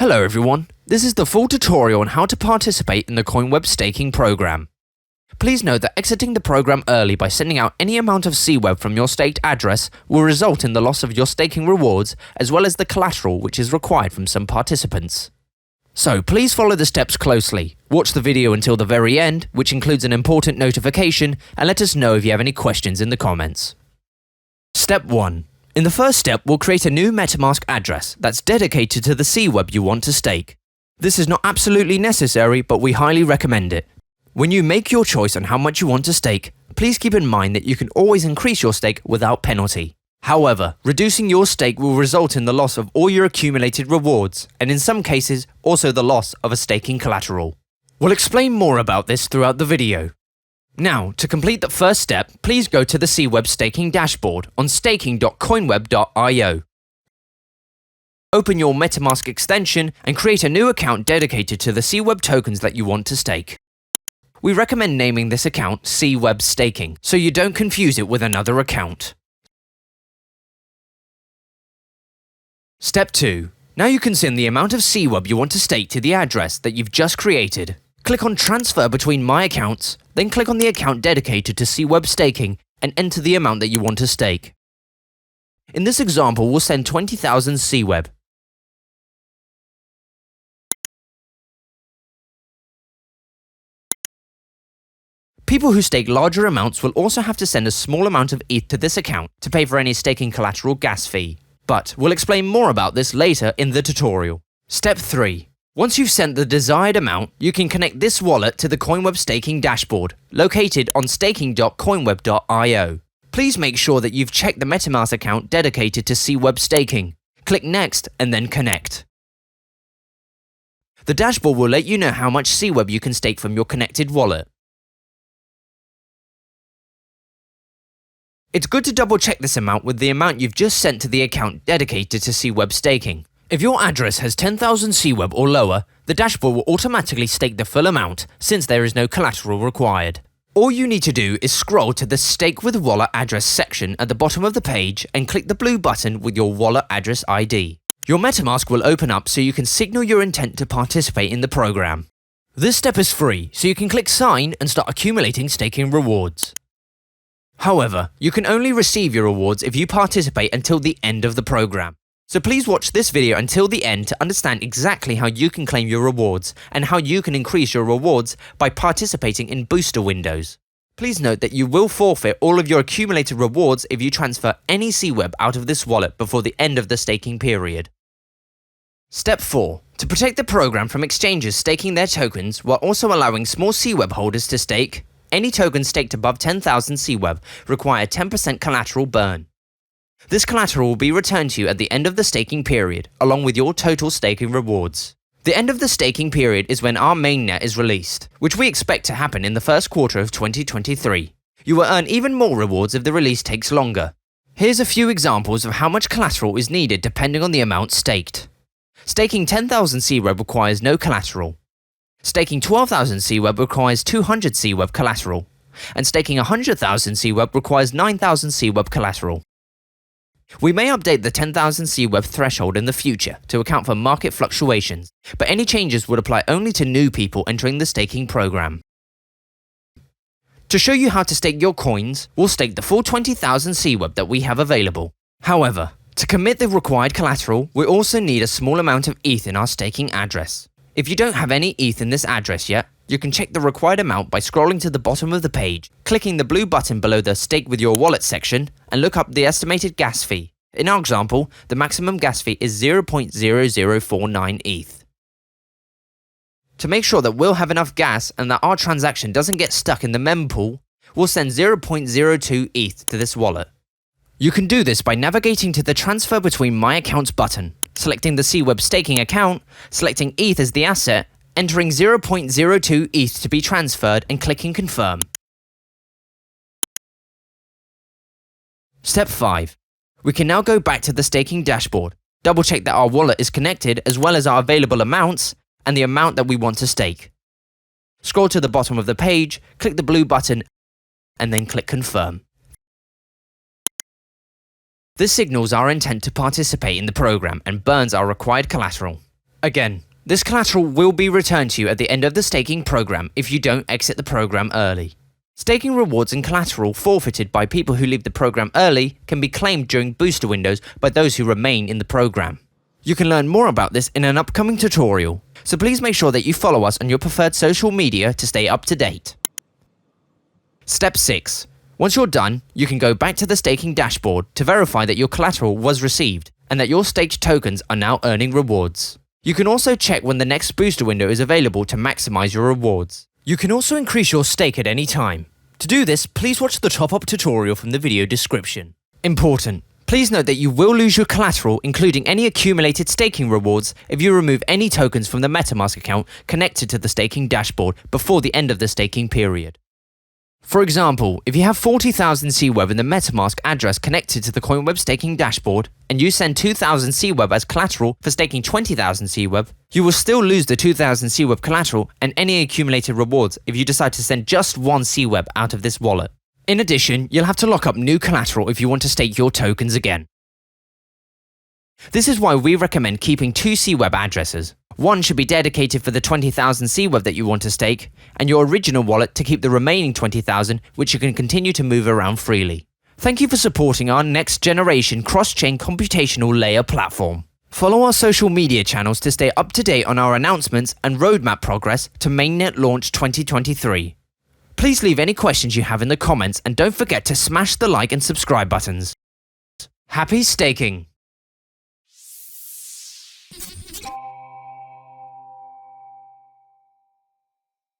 Hello everyone, this is the full tutorial on how to participate in the Coinweb staking program. Please note that exiting the program early by sending out any amount of CWeb from your staked address will result in the loss of your staking rewards as well as the collateral which is required from some participants. So please follow the steps closely, watch the video until the very end, which includes an important notification, and let us know if you have any questions in the comments. Step 1. In the first step, we'll create a new MetaMask address that's dedicated to the CWeb you want to stake. This is not absolutely necessary, but we highly recommend it. When you make your choice on how much you want to stake, please keep in mind that you can always increase your stake without penalty. However, reducing your stake will result in the loss of all your accumulated rewards, and in some cases, also the loss of a staking collateral. We'll explain more about this throughout the video. Now, to complete the first step, please go to the CWeb staking dashboard on staking.coinweb.io. Open your MetaMask extension and create a new account dedicated to the CWeb tokens that you want to stake. We recommend naming this account CWeb Staking, so you don't confuse it with another account. Step 2. Now you can send the amount of CWeb you want to stake to the address that you've just created. Click on Transfer between My Accounts, then click on the account dedicated to CWeb Staking and enter the amount that you want to stake. In this example, we'll send 20,000 CWeb. People who stake larger amounts will also have to send a small amount of ETH to this account to pay for any staking collateral gas fee. But we'll explain more about this later in the tutorial. Step 3. Once you've sent the desired amount, you can connect this wallet to the Coinweb staking dashboard, located on staking.coinweb.io. Please make sure that you've checked the MetaMask account dedicated to CWeb staking. Click Next and then Connect. The dashboard will let you know how much CWeb you can stake from your connected wallet. It's good to double check this amount with the amount you've just sent to the account dedicated to CWeb staking. If your address has 10,000 CWeb or lower, the dashboard will automatically stake the full amount since there is no collateral required. All you need to do is scroll to the Stake with Wallet Address section at the bottom of the page and click the blue button with your wallet address ID. Your MetaMask will open up so you can signal your intent to participate in the program. This step is free, so you can click Sign and start accumulating staking rewards. However, you can only receive your rewards if you participate until the end of the program. So please watch this video until the end to understand exactly how you can claim your rewards and how you can increase your rewards by participating in booster windows. Please note that you will forfeit all of your accumulated rewards if you transfer any CWeb out of this wallet before the end of the staking period. Step 4. To protect the program from exchanges staking their tokens while also allowing small CWeb holders to stake, any tokens staked above 10,000 CWeb require 10% collateral burn. This collateral will be returned to you at the end of the staking period, along with your total staking rewards. The end of the staking period is when our mainnet is released, which we expect to happen in the first quarter of 2023. You will earn even more rewards if the release takes longer. Here's a few examples of how much collateral is needed depending on the amount staked. Staking 10,000 CWeb requires no collateral. Staking 12,000 CWeb requires 200 CWeb collateral. And staking 100,000 CWeb requires 9,000 CWeb collateral. We may update the 10,000 CWeb threshold in the future to account for market fluctuations, but any changes would apply only to new people entering the staking program. To show you how to stake your coins, we'll stake the full 20,000 CWeb that we have available. However, to commit the required collateral, we also need a small amount of ETH in our staking address. If you don't have any ETH in this address yet, you can check the required amount by scrolling to the bottom of the page, clicking the blue button below the Stake with Your Wallet section, and look up the estimated gas fee. In our example, the maximum gas fee is 0.0049 ETH. To make sure that we'll have enough gas and that our transaction doesn't get stuck in the mempool, we'll send 0.02 ETH to this wallet. You can do this by navigating to the Transfer Between My Accounts button, selecting the CWeb staking account, selecting ETH as the asset, entering 0.02 ETH to be transferred and clicking Confirm. Step 5. We can now go back to the staking dashboard, double check that our wallet is connected as well as our available amounts and the amount that we want to stake. Scroll to the bottom of the page, click the blue button and then click Confirm. This signals our intent to participate in the program and burns our required collateral. Again, this collateral will be returned to you at the end of the staking program if you don't exit the program early. Staking rewards and collateral forfeited by people who leave the program early can be claimed during booster windows by those who remain in the program. You can learn more about this in an upcoming tutorial, so please make sure that you follow us on your preferred social media to stay up to date. Step 6. Once you're done, you can go back to the staking dashboard to verify that your collateral was received and that your staked tokens are now earning rewards. You can also check when the next booster window is available to maximize your rewards. You can also increase your stake at any time. To do this, please watch the top-up tutorial from the video description. Important. Please note that you will lose your collateral, including any accumulated staking rewards, if you remove any tokens from the MetaMask account connected to the staking dashboard before the end of the staking period. For example, if you have 40,000 CWEB in the MetaMask address connected to the CoinWeb staking dashboard, and you send 2,000 CWEB as collateral for staking 20,000 CWEB, you will still lose the 2,000 CWEB collateral and any accumulated rewards if you decide to send just 1 CWEB out of this wallet. In addition, you'll have to lock up new collateral if you want to stake your tokens again. This is why we recommend keeping 2 CWEB addresses. One should be dedicated for the 20,000 CWEB that you want to stake, and your original wallet to keep the remaining 20,000, which you can continue to move around freely. Thank you for supporting our next generation cross-chain computational layer platform. Follow our social media channels to stay up to date on our announcements and roadmap progress to Mainnet Launch 2023. Please leave any questions you have in the comments and don't forget to smash the like and subscribe buttons. Happy staking!